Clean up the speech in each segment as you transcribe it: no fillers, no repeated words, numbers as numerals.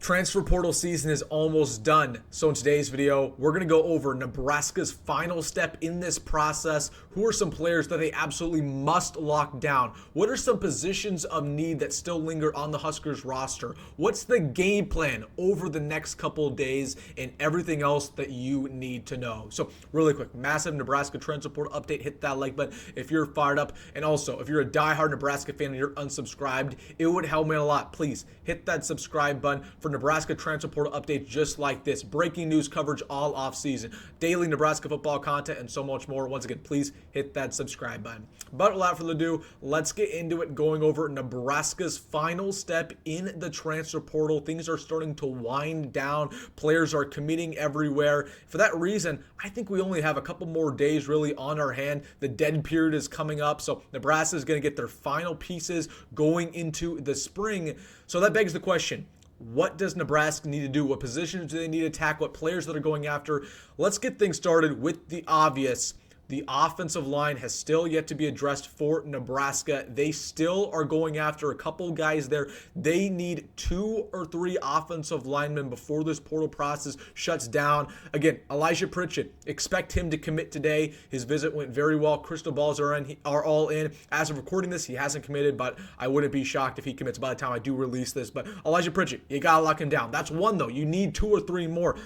Transfer portal season is almost done. So in today's video, we're going to go over Nebraska's final step in this process. Who are some players that they absolutely must lock down? What are some positions of need that still linger on the Huskers roster? What's the game plan over the next couple of days and everything else that you need to know? So really quick, massive Nebraska transfer portal update. Hit that like button if you're fired up. And also, if you're a diehard Nebraska fan and you're unsubscribed, it would help me a lot. Please hit that subscribe button for Nebraska transfer portal updates just like this. Breaking news coverage all off season. Daily Nebraska football content and so much more. Once again, please hit that subscribe button. But without further ado, let's get into it, going over Nebraska's final step in the transfer portal. Things are starting to wind down. Players are committing everywhere. For that reason, I think we only have a couple more days really on our hand. The dead period is coming up, so Nebraska is going to get their final pieces going into the spring. So that begs the question, what does Nebraska need to do? What positions do they need to attack? What players that are going after? Let's get things started with the obvious. The offensive line has still yet to be addressed for Nebraska. They still are going after a couple guys there. They need 2 or 3 offensive linemen before this portal process shuts down. Again, Elijah Pritchett, expect him to commit today. His visit went very well. Crystal balls are all in. As of recording this, he hasn't committed, but I wouldn't be shocked if he commits by the time I do release this. But Elijah Pritchett, you got to lock him down. That's one, though. You need 2 or 3 more.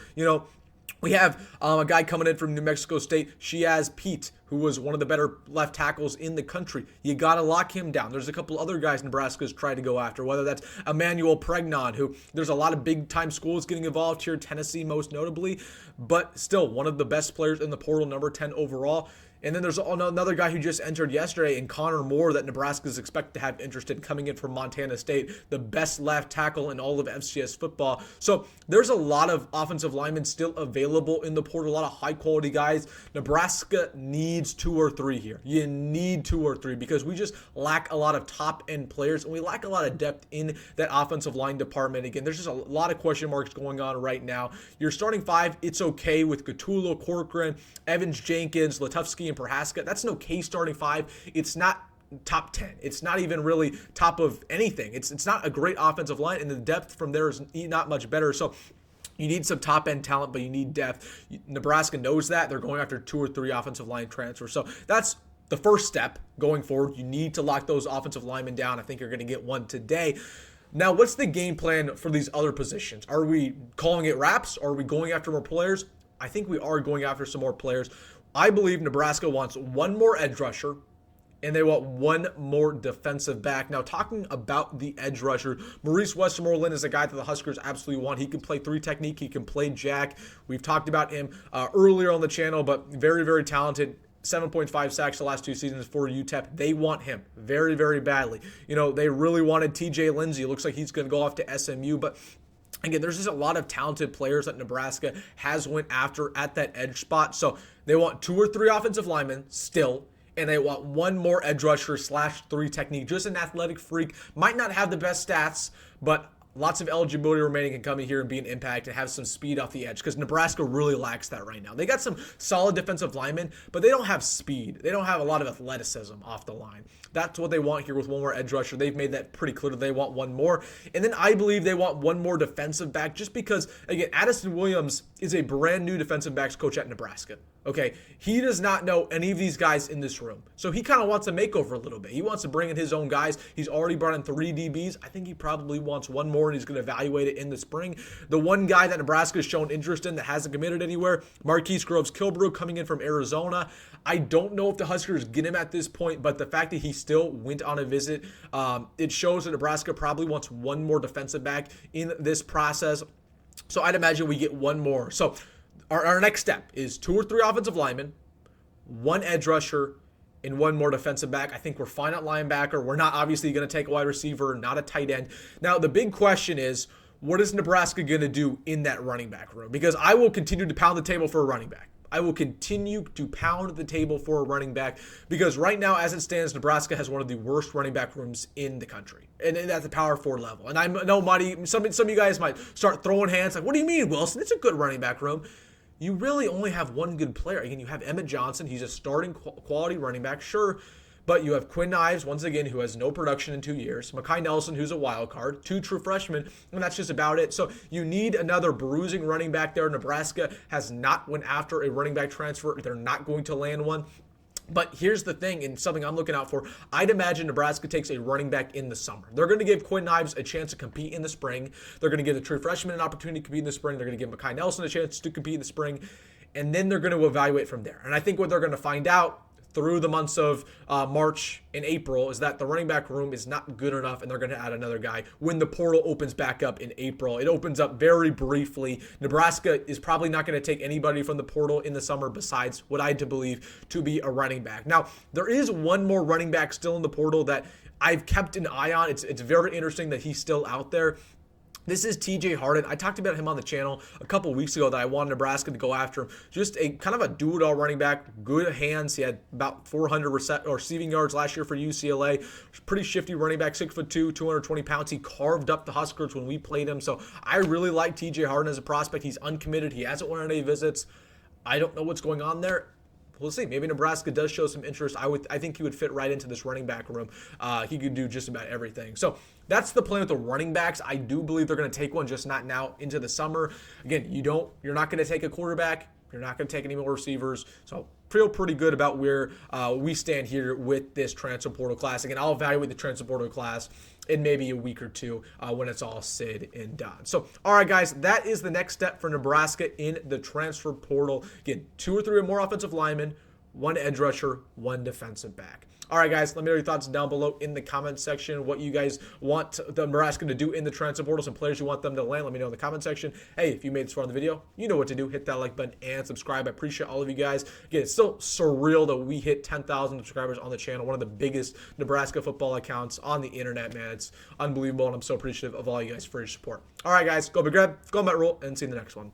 We have a guy coming in from New Mexico State, Shiaz Pete, who was one of the better left tackles in the country. You got to lock him down. There's a couple other guys Nebraska's tried to go after, whether that's Emmanuel Pregame, who there's a lot of big-time schools getting involved here, Tennessee most notably, but still one of the best players in the portal, number 10 overall. And then there's another guy who just entered yesterday, and Connor Moore, that Nebraska is expected to have interested, coming in from Montana State, the best left tackle in all of FCS football. So there's a lot of offensive linemen still available in the portal, a lot of high-quality guys. Nebraska needs 2 or 3 here. You need 2 or 3 because we just lack a lot of top-end players, and we lack a lot of depth in that offensive line department. Again, there's just a lot of question marks going on right now. Your starting 5, it's okay with Gattulo, Corcoran, Evans, Jenkins, Latufsky, and Prohaska. That's an okay starting 5. It's not top 10. It's not even really top of anything. It's not a great offensive line, and the depth from there is not much better. So you need some top-end talent, but you need depth. Nebraska knows that. They're going after 2 or 3 offensive line transfers. So that's the first step going forward. You need to lock those offensive linemen down. I think you're going to get one today. Now, what's the game plan for these other positions? Are we calling it wraps? Are we going after more players? I think we are going after some more players. I believe Nebraska wants 1 more edge rusher, and they want 1 more defensive back. Now, talking about the edge rusher, Maurice Westmoreland is a guy that the Huskers absolutely want. He can play 3 technique. He can play jack. We've talked about him earlier on the channel, but very, very talented. 7.5 sacks the last 2 seasons for UTEP. They want him very, very badly. They really wanted TJ Lindsey. It looks like he's going to go off to SMU, but again, there's just a lot of talented players that Nebraska has went after at that edge spot. So they want 2 or 3 offensive linemen still, and they want 1 more edge rusher /3 technique. Just an athletic freak. Might not have the best stats, but lots of eligibility remaining, can come in here and be an impact and have some speed off the edge, because Nebraska really lacks that right now. They got some solid defensive linemen, but they don't have speed. They don't have a lot of athleticism off the line. That's what they want here with 1 more edge rusher. They've made that pretty clear that they want 1 more. And then I believe they want 1 more defensive back, just because, again, Addison Williams is a brand new defensive backs coach at Nebraska. Okay, he does not know any of these guys in this room. So he kind of wants a makeover a little bit. He wants to bring in his own guys. He's already brought in 3 DBs. I think he probably wants 1 more, and he's going to evaluate it in the spring. The one guy that Nebraska has shown interest in that hasn't committed anywhere, Marquise Groves-Kilbrew, coming in from Arizona. I don't know if the Huskers get him at this point, but the fact that he still went on a visit, it shows that Nebraska probably wants 1 more defensive back in this process. So I'd imagine we get 1 more. So our next step is 2 or 3 offensive linemen, 1 edge rusher, and 1 more defensive back. I think we're fine at linebacker. We're not obviously going to take a wide receiver, not a tight end. Now, the big question is, what is Nebraska going to do in that running back room? Because I will continue to pound the table for a running back. I will continue to pound the table for a running back, because right now, as it stands, Nebraska has one of the worst running back rooms in the country, and at the Power 4 level. And I know some of you guys might start throwing hands like, what do you mean, Wilson? It's a good running back room. You really only have 1 good player. Again, you have Emmett Johnson. He's a starting quality running back. Sure, But you have Quinn Ives, once again, who has no production in 2 years. Mekhi Nelson, who's a wild card. 2 true freshmen, and that's just about it. So you need another bruising running back there. Nebraska has not went after a running back transfer. They're not going to land one. But here's the thing, and something I'm looking out for. I'd imagine Nebraska takes a running back in the summer. They're going to give Quinn Ives a chance to compete in the spring. They're going to give the true freshman an opportunity to compete in the spring. They're going to give Mekhi Nelson a chance to compete in the spring. And then they're going to evaluate from there. And I think what they're going to find out through the months of March and April is that the running back room is not good enough, and they're going to add another guy when the portal opens back up in April. It opens up very briefly. Nebraska is probably not going to take anybody from the portal in the summer besides what I believe to be a running back. Now, there is one more running back still in the portal that I've kept an eye on. It's very interesting that he's still out there. This is TJ Harden. I talked about him on the channel a couple weeks ago that I wanted Nebraska to go after him. Just a kind of a do-it-all running back, good hands. He had about 400 receiving yards last year for UCLA. Pretty shifty running back, 6'2", 220 pounds. He carved up the Huskers when we played him. So I really like TJ Harden as a prospect. He's uncommitted. He hasn't won any visits. I don't know what's going on there. We'll see. Maybe Nebraska does show some interest. I think he would fit right into this running back room. He could do just about everything. So that's the plan with the running backs. I do believe they're going to take one, just not now into the summer. Again, you're not going to take a quarterback. You're not going to take any more receivers. So feel pretty good about where we stand here with this transfer portal class. Again, I'll evaluate the transfer portal class in maybe a week or two when it's all said and done. So, all right, guys, that is the next step for Nebraska in the transfer portal. Again, 2 or 3 or more offensive linemen, 1 edge rusher, 1 defensive back. All right, guys, let me know your thoughts down below in the comment section. What you guys want the Nebraska to do in the transfer portal, some players you want them to land. Let me know in the comment section. Hey, if you made this far in the video, you know what to do. Hit that like button and subscribe. I appreciate all of you guys. Again, it's still surreal that we hit 10,000 subscribers on the channel, one of the biggest Nebraska football accounts on the internet, man. It's unbelievable, and I'm so appreciative of all you guys for your support. All right, guys, go Big Red, go Matt Rhule, and see you in the next one.